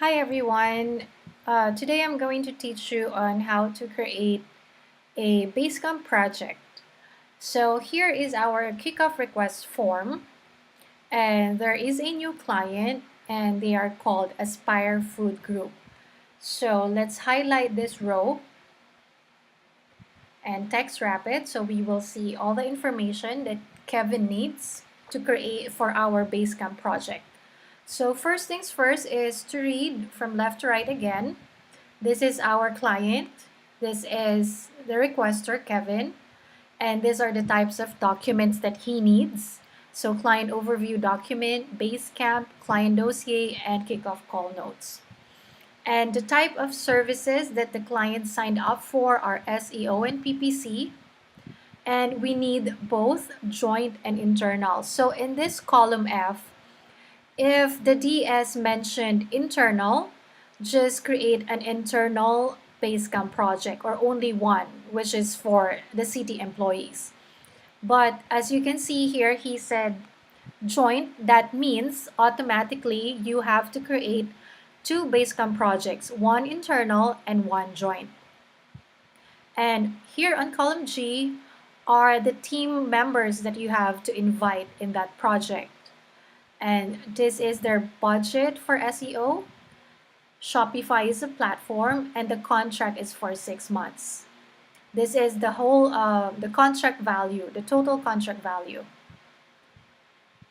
Hi everyone. Today I'm going to teach you on how to create a Basecamp project. So here is our kickoff request form, and there is a new client and they are called Aspire Food Group. So let's highlight this row and text wrap it so we will see all the information that Kevin needs to create for our Basecamp project. So first things first is to read from left to right again. This is our client. This is the requester, Kevin. And these are the types of documents that he needs. So client overview document, Basecamp, client dossier, and kickoff call notes. And the type of services that the client signed up for are SEO and PPC. And we need both joint and internal. So in this column F, if the DS mentioned internal, just create an internal Basecamp project or only one, which is for the city employees. But as you can see here, he said joint. That means automatically you have to create two Basecamp projects, one internal and one joint. And here on column G are the team members that you have to invite in that project. And this is their budget for SEO. Shopify is a platform and the contract is for 6 months. This is the whole the contract value, the total contract value.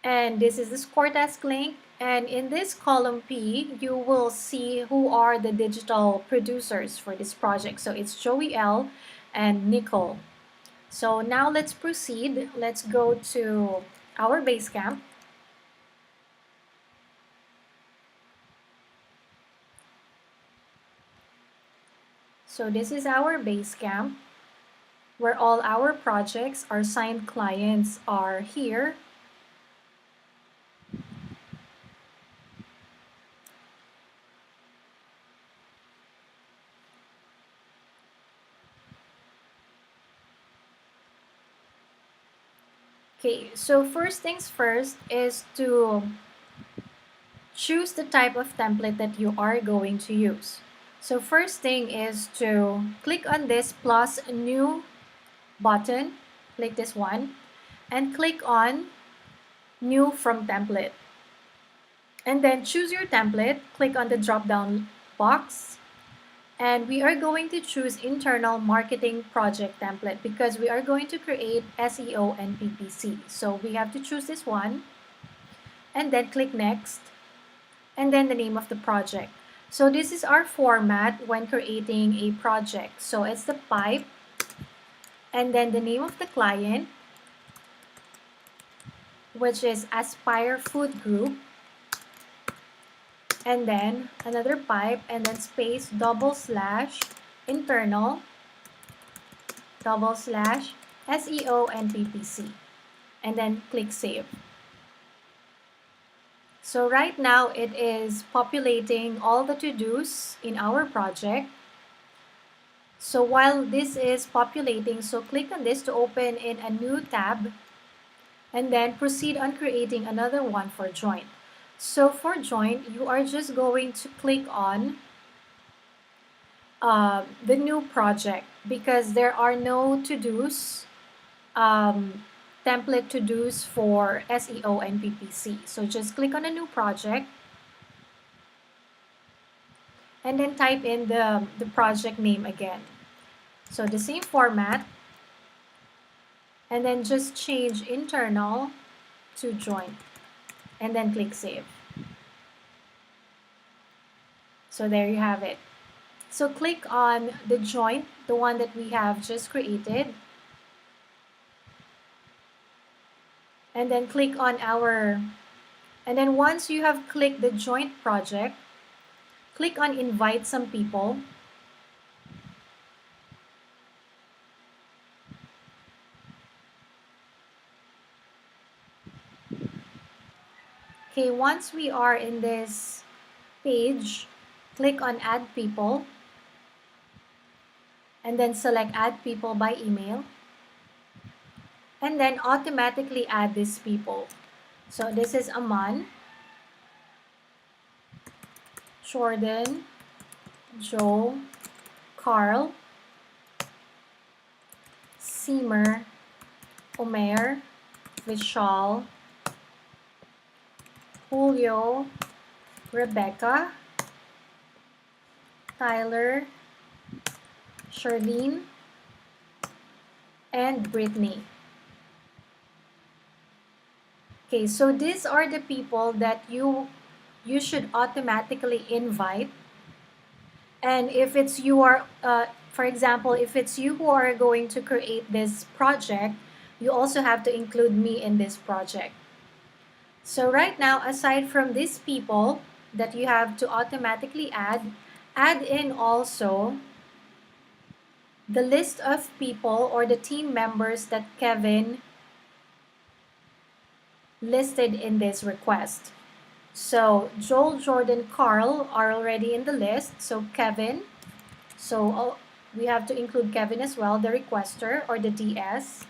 And this is the score task link. And in this column P, you will see who are the digital producers for this project. So it's Joey L and Nicole. So now let's proceed. Let's go to our Basecamp. So this is our Basecamp where all our projects, our signed clients are here. Okay, so first things first is to choose the type of template that you are going to use. So first thing is to click on this plus new button, click this one, and click on new from template. And then choose your template, click on the drop down box, and we are going to choose internal marketing project template because we are going to create SEO and PPC. So we have to choose this one and then click next and then the name of the project. So this is our format when creating a project. So it's the pipe and then the name of the client, which is Aspire Food Group, and then another pipe and then space / internal / SEO and PPC, and then click save. So right now it is populating all the to-dos in our project. So while this is populating, so click on this to open in a new tab and then proceed on creating another one for joint. So for joint, you are just going to click on the new project because there are no to-dos, template to-dos for SEO and PPC. So just click on a new project and then type in the project name again. So the same format and then just change internal to joint and then click save. So there you have it. So click on the joint, the one that we have just created. And then click on and then once you have clicked the joint project, click on invite some people. Okay, once we are in this page, click on add people and then select add people by email and then automatically add these people. So this is Aman, Jordan, Joel, Carl, Seymour, Omer, Vishal, Julio, Rebecca, Tyler, Charlene, and Brittany. Okay, so these are the people that you should automatically invite. And if it's you are, for example, if it's you who are going to create this project, you also have to include me in this project. So right now, aside from these people that you have to automatically add in also the list of people or the team members that Kevin listed in this request. So Joel, Jordan, Carl are already in the list. So Kevin, we have to include Kevin as well, the requester or the DS.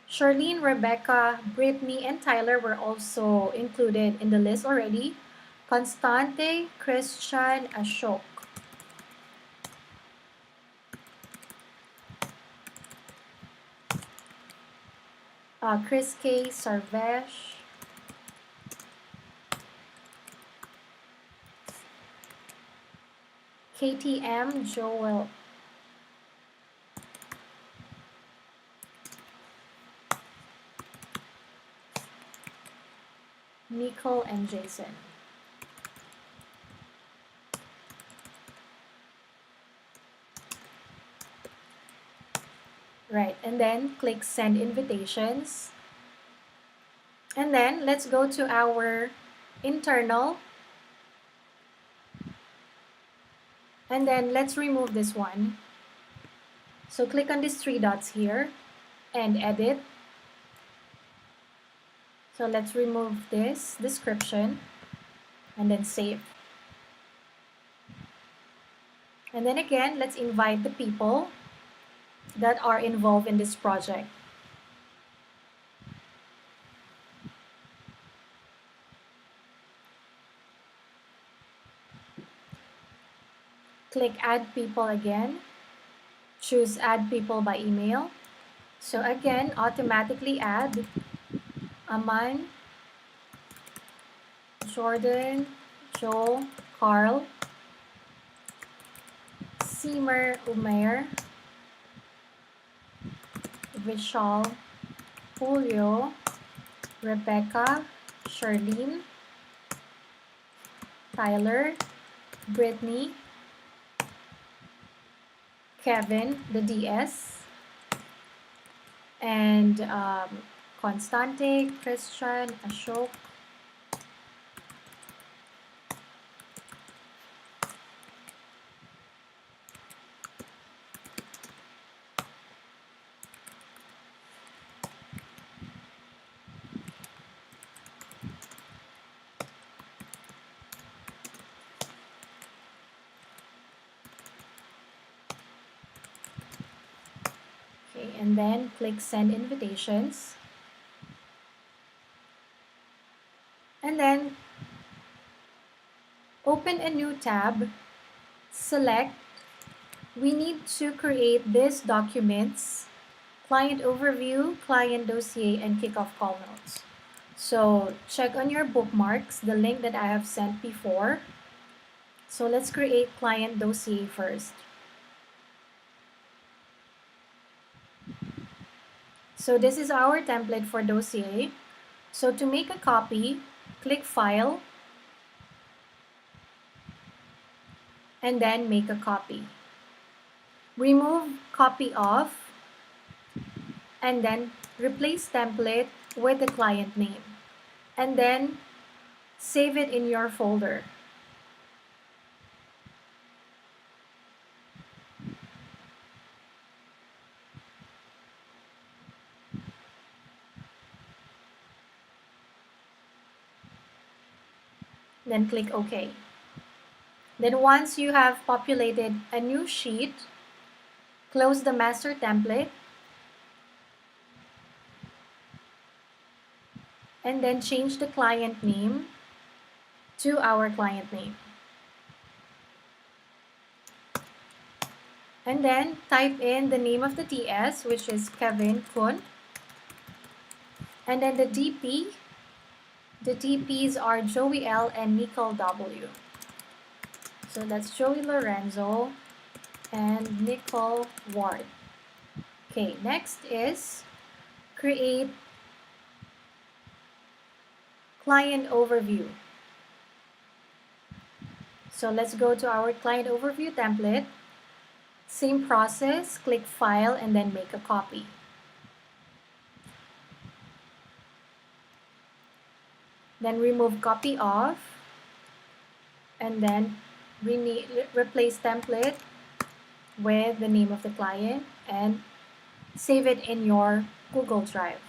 Charlene, Rebecca, Brittany, and Tyler were also included in the list already. Constante, Christian, Ashok. Chris K, Sarvesh, KTM, Joel, Nicole, and Jason. Right, and then click send invitations. And then let's go to our internal. And then let's remove this one. So click on these three dots here and edit. So let's remove this description and then save. And then again, let's invite the people that are involved in this project. Click add people again. Choose add people by email. So again, automatically add Aman, Jordan, Joel, Carl, Seymour, Umair, Vishal, Julio, Rebecca, Charlene, Tyler, Brittany, Kevin, the DS, and Constante, Christian, Ashok, okay, and then click send invitations. And then open a new tab, select, we need to create these documents, client overview, client dossier, and kickoff call notes. So check on your bookmarks, the link that I have sent before. So let's create client dossier first. So this is our template for dossier. So to make a copy, click File, and then make a copy. Remove copy off, and then replace template with the client name. And then save it in your folder. Then click OK. Then once you have populated a new sheet, close the master template and then change the client name to our client name. And then type in the name of the TS, which is Kevin Kun. And then the DP, the DPs are Joey L and Nicole W. So that's Joey Lorenzo and Nicole Ward. Okay, next is create client overview. So let's go to our client overview template. Same process, click file and then make a copy. Then remove copy of and then replace template with the name of the client and save it in your Google Drive.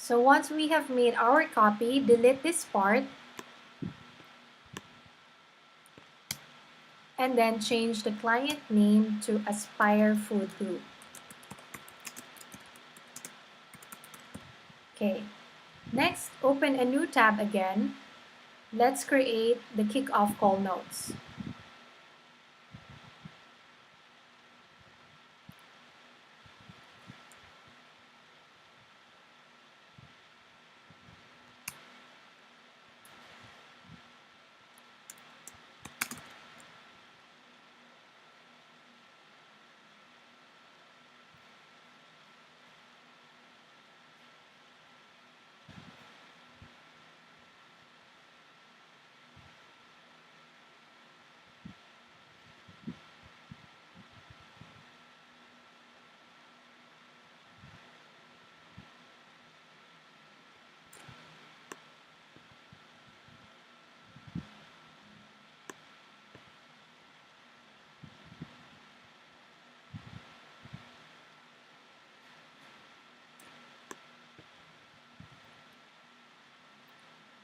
So once we have made our copy, delete this part and then change the client name to Aspire Food Group. Okay, next open a new tab again. Let's create the kickoff call notes.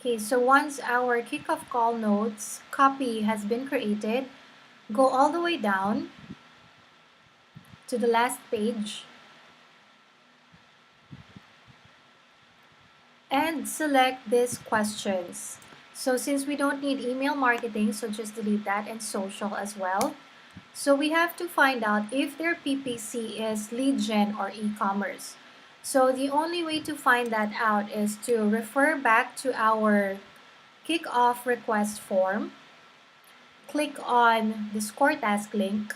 Okay, so once our kickoff call notes copy has been created, go all the way down to the last page and select these questions. So since we don't need email marketing, so just delete that and social as well. So we have to find out if their PPC is lead gen or e-commerce. So the only way to find that out is to refer back to our kickoff request form, click on the score task link,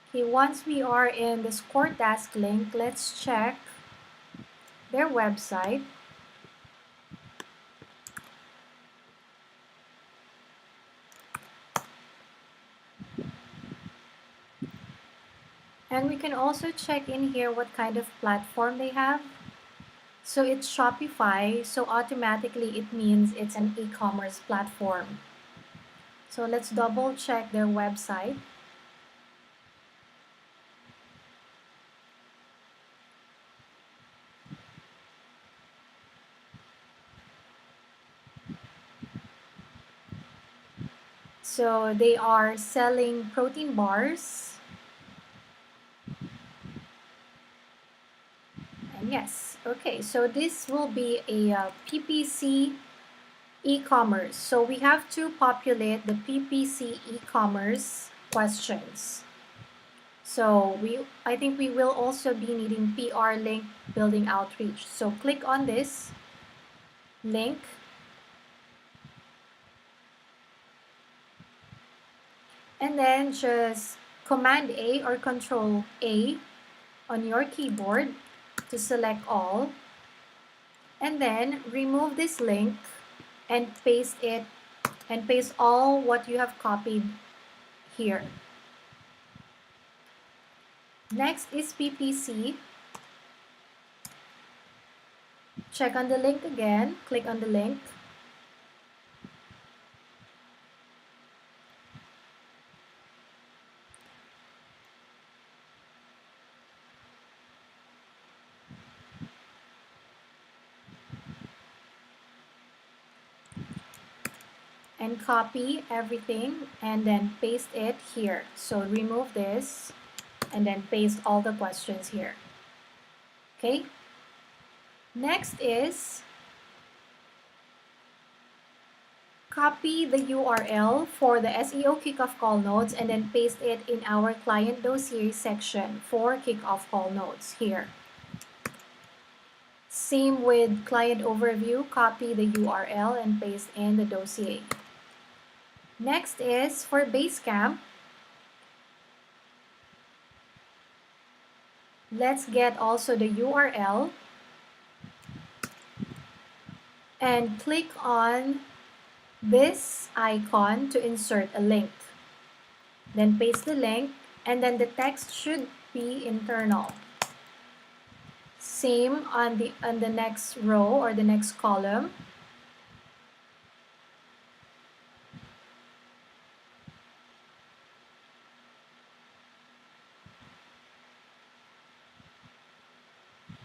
okay, once we are in the score task link, let's check their website. And we can also check in here what kind of platform they have. So it's Shopify, so automatically it means it's an e-commerce platform. So let's double check their website. So they are selling protein bars. And yes, okay, so this will be a PPC e-commerce. So we have to populate the PPC e-commerce questions. So I think we will also be needing PR link building outreach. So click on this link and then just Command A or Control A on your keyboard to select all. And then remove this link and paste it and paste all what you have copied here. Next is PPC. Check on the link again, click on the link. and copy everything and then paste it here. So remove this and then paste all the questions here. Okay. Next is copy the URL for the SEO kickoff call notes and then paste it in our client dossier section for kickoff call notes here. Same with client overview, copy the URL and paste in the dossier. Next is for Basecamp. Let's get also the URL and click on this icon to insert a link. Then paste the link and then the text should be internal. Same on the next row or the next column.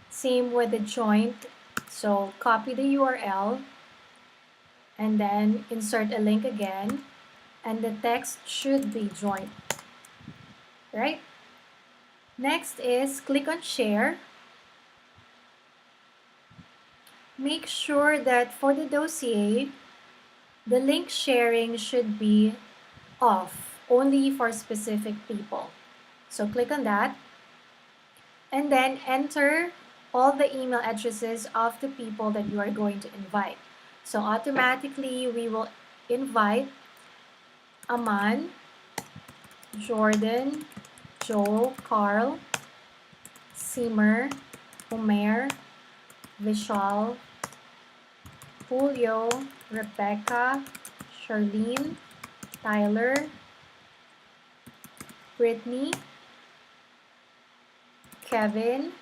Same with the joint. So copy the URL and then insert a link again and the text should be joined. Right? Next is click on share. Make sure that for the dossier, the link sharing should be off, only for specific people. So click on that and then enter all the email addresses of the people that you are going to invite. So automatically we will invite Aman, Jordan, Joel, Carl, Simmer, Omer, Vishal, Julio, Rebecca, Charlene, Tyler, Brittany, Kevin,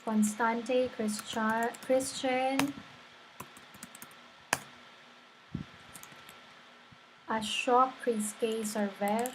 Constante, Christian, Ashok, Chris K, Sarvesh,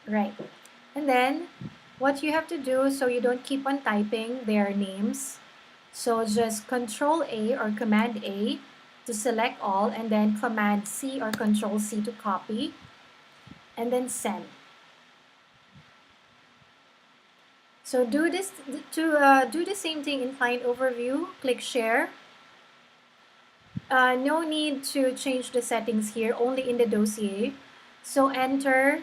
right. And then what you have to do so you don't keep on typing their names. So just Control A or Command A to select all and then Command C or Control C to copy and then send. So do this to do the same thing in client overview. Click share. No need to change the settings here, only in the dossier. So enter,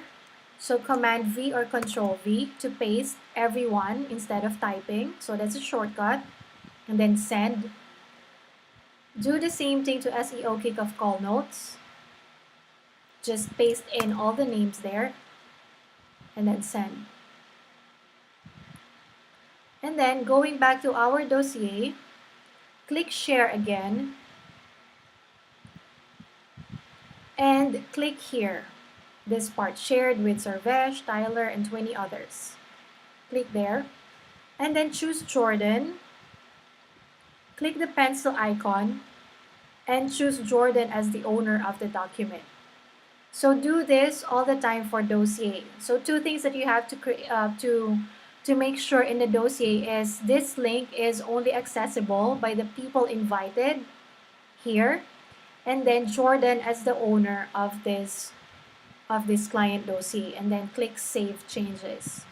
so Command V or Control V to paste everyone instead of typing. So that's a shortcut. And then send. Do the same thing to SEO kickoff call notes. Just paste in all the names there and then send. And then going back to our dossier, click share again and click here. This part, shared with Sarvesh, Tyler, and 20 others. Click there and then choose Jordan. Click the pencil icon and choose Jordan as the owner of the document. So do this all the time for dossier. So two things that you have to make sure in the dossier is this link is only accessible by the people invited here, and then Jordan as the owner of this client dossier, and then click Save Changes.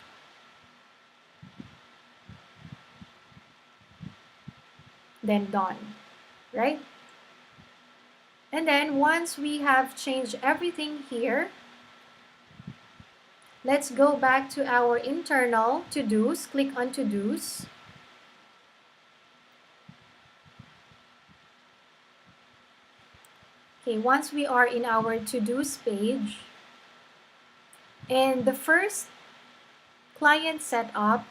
Then done, right? And then once we have changed everything here, let's go back to our internal to-dos. Click on to-dos. Okay, once we are in our to-dos page, in the first client setup,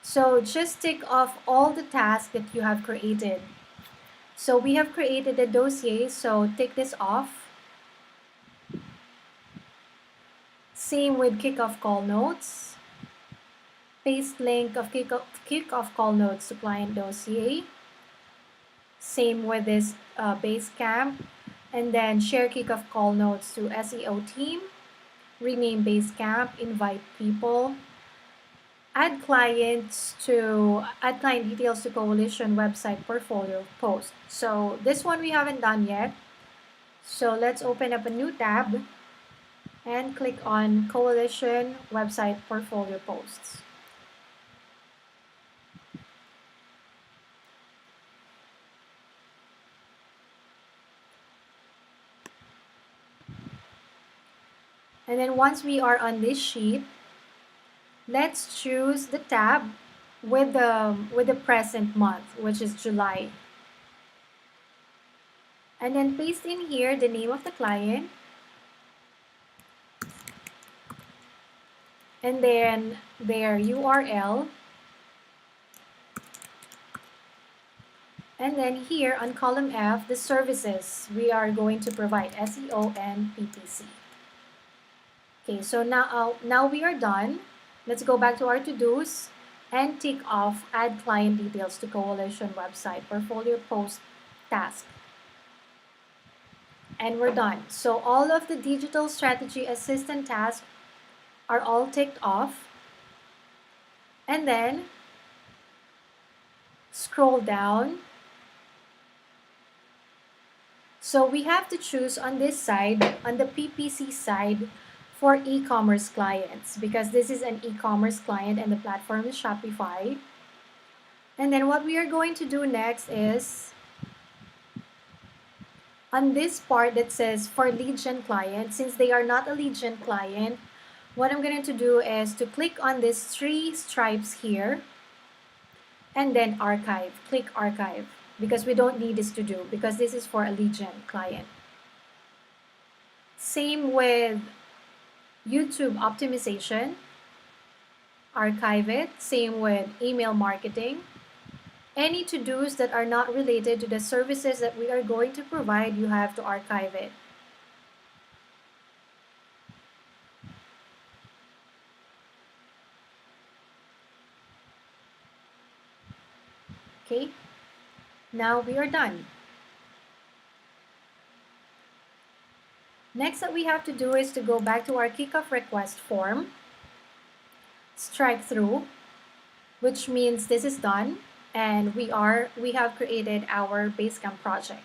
so just tick off all the tasks that you have created. So we have created a dossier, so take this off. Same with kickoff call notes. Paste link of kickoff call notes to client dossier. Same with this Basecamp. And then share kickoff call notes to SEO team. Rename Basecamp, invite people. Add client details to coalition website portfolio post. So this one we haven't done yet. So let's open up a new tab and click on coalition website portfolio posts. And then once we are on this sheet, let's choose the tab with the present month, which is July. And then paste in here the name of the client, and then their URL, and then here on column F, the services we are going to provide, SEO and PPC. Okay, so now we are done. Let's go back to our to-dos and tick off add client details to coalition website portfolio post task. And we're done. So all of the digital strategy assistant tasks are all ticked off. And then scroll down. So we have to choose on this side, on the PPC side, for e-commerce clients, because this is an e-commerce client and the platform is Shopify. And then what we are going to do next is on this part that says for lead gen client, since they are not a lead gen client, what I'm going to do is to click on these three stripes here and then archive. Click archive because we don't need this to do because this is for a lead gen client. Same with YouTube optimization. Archive it. Same with email marketing. Any to-dos that are not related to the services that we are going to provide, you have to archive it. Okay, now we are done. Next that we have to do is to go back to our kickoff request form, strike through, which means this is done and we have created our Basecamp project.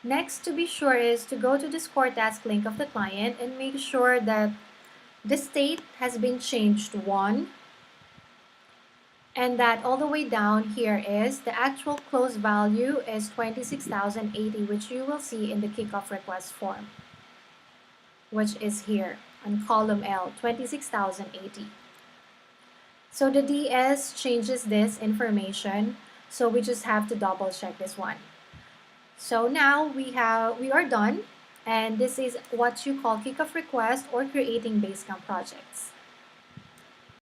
Next to be sure is to go to the score task link of the client and make sure that the state has been changed to 1 and that all the way down here is the actual close value is 26,080, which you will see in the kickoff request form, which is here on column L, 26,080. So the DS changes this information, so we just have to double check this one. So now we are done, and this is what you call kickoff request or creating Basecamp projects.